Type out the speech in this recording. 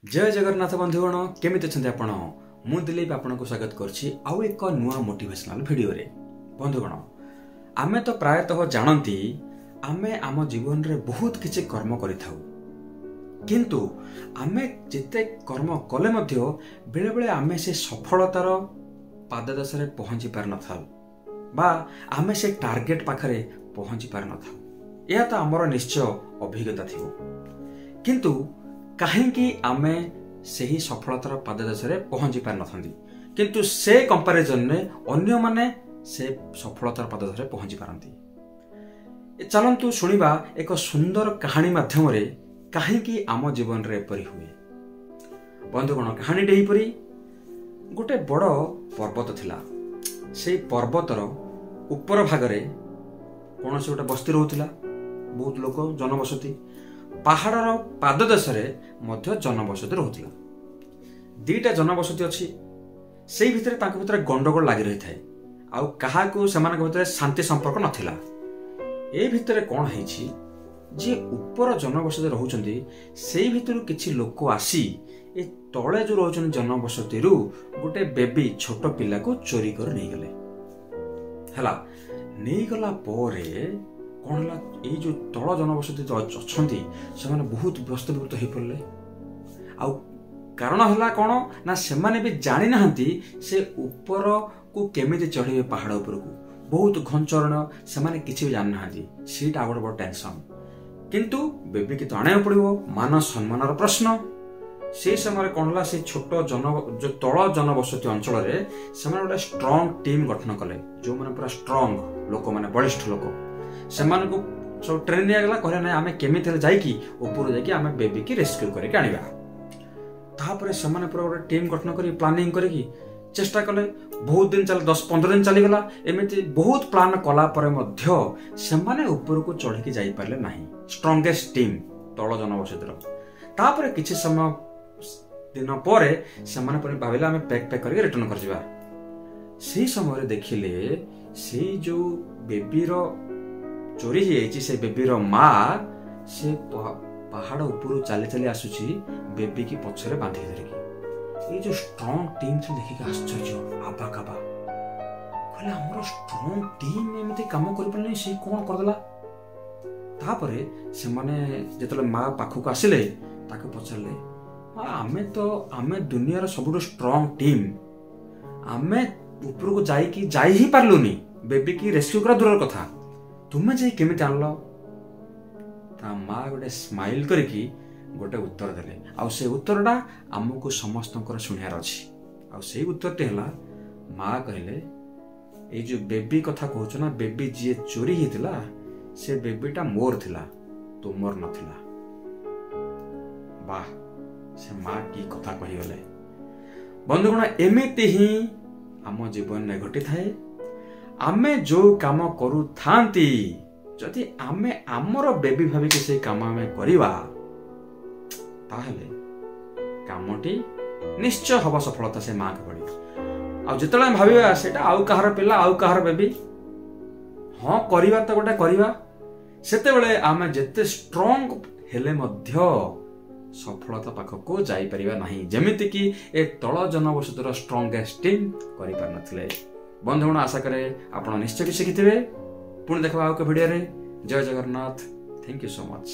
जय जगन्नाथ बंधुगण केमिति अछंती आपण मु दिलीप आपन को स्वागत करछि आउ एक नुआ मोटिवेशनल वीडियो रे। बंधुगण आमे तो प्रायतः जानती आमे आम जीवन रे बहुत किछि कर्म करिथाउ किंतु आमे जेते कर्म कले मध्य बेले बेले आमे से सफलतार पाददेश रे पहुंची पार न थाउ बा आमे से टार्गेट पाखरे पहुंची पार न थाउ। यह तो हमर निश्चय अभिज्ञता थिबो किंतु कहीं आमे सही सफलतार पाददेश रे पहुंची पार नथंदी किंतु से कंपैरिजन ने अन्य माने से सफलतार पाददेश रे पहुंची पारंती। चलंतु सुनिबा एक सुंदर कहानी माध्यम रे कहीं आम जीवन रे एपरि हुए। बंधुगण कहानी डेही परी गोटे बड़ पर्वत थिला। से पर्वतर ऊपर भागरे कौन से गोटे बस्ती रहउथिला, बहुत लोक जनबसती। पहाड़र पाददेश रे मध्य जनबसती रहउथिला। दीटा जनबसती अछि, सेई भितरे तांको भितरे गंडगोल लागि रही थाए आउ काहाकू सेमानक भितरे शांति संपर्क नथिला। ए भितरे कोन हेछि जे ऊपर जनबसती रहउचंदी सेई भितरु किछि लोक आसी ए तळे जो रहउचंदी जनबसती रु गोटे बेबी छोट पिला को चोरी कर नै गेले। हला नै गला पोरे कौन है ये जो तल जनबसती अच्छी से बहुत व्यस्तविवृत हो पड़े। आउ कारण है कौन ना से भी जानी ना से ऊपर को केमिति चढ़े पहाड़ उपर को बहुत घंचरण से किसी भी जानी ना सीटा गोटे बड़ टेंशन। किंतु बेबी की तो आने पड़ो मान सम्मान प्रश्न। से समय कौन है से छोट जन जो तल जनबसती अंचल से गोटे स्ट्रंग टीम गठन कले जो मैंने पूरा स्ट्रंग लोक मैंने बलिष्ठ लोक सेमान को सब ट्रेन दिया गला कहले ना आमे केमिति जाइकी ऊपर जाइकी आमे बेबी की रेस्क्यू करके आनिबा। तापर सेमाने पूरा गोटे टीम गठन करी प्लानिंग करी चेष्टा कले। बहुत दिन चल 10-15 दिन चली गला। एमिति बहुत प्लान कला परे मध्य सेमाने ऊपर को चढ़ी की जाई पारले नाही स्ट्रॉन्गेस्ट टीम तळ जनबसतीर। तापर किछि समय दिन परे सेमाने परे भाबिला आमे पैक करके रिटर्न कर जिबा। सेही समय रे देखिले सेही जो बेबी रो चोरी ही से बेबीर माँ से पहाड़ ऊपर चली चली आसुची बेबी की पछरे बांधी धरिकी। ये जो स्ट्रॉन्ग टीम से देखिक आश्चर्य आबा काबा कहले हमरो स्ट्रॉन्ग टीम एमती काम करि पड़ले से कोन कर देला। तापरे से माने जेतले माँ पाखक आसिले ताके पछरले आमे दुनियार सबुठो स्ट्रॉन्ग टीम आमे ऊपर को जाई ही पारलुनी बेबी की रेस्क्यू करा दूर कथा तुम्हें जाई केमिति आनलो। ता माँ गोटे स्माइल करके गोटे उत्तर देले आउ से उत्तरटा आमको समस्त शुणियार अच्छी। आउ से उत्तरटी है माँ कहले ये जो बेबी कथा कहूच ना बेबी जी चोरी होता से बेबीटा मोर थिला तुमर नथिला। वाह से माँ की कथा कही गले। बंधुगण एमिति ही आम जीवन में घटी थाए। आमे जो काम करू थांती जदि आमे आमर बेबी भाभी के से काम आमे करिवा ताहले कामटी निश्चय हवा सफलता से मां के पड़ी। आ जितले भाबिवा सेटा आउ कहार पिला आउ कहार बेबी हां करिवा त गोटे करिवा सेते बेले आमे जत्ते स्ट्रांग हेले मध्य सफलता पाख को जाई परिबा नाही जेमिति कि ए तळ जनबसतीर स्ट्रांगेस्ट टीम करि पार नथिले। बंधुगण आशा करे आपण निश्चय शिखिथिबे। पुणी देखबा आउ के वीडियो रे। जय Jagannath. Thank you so much.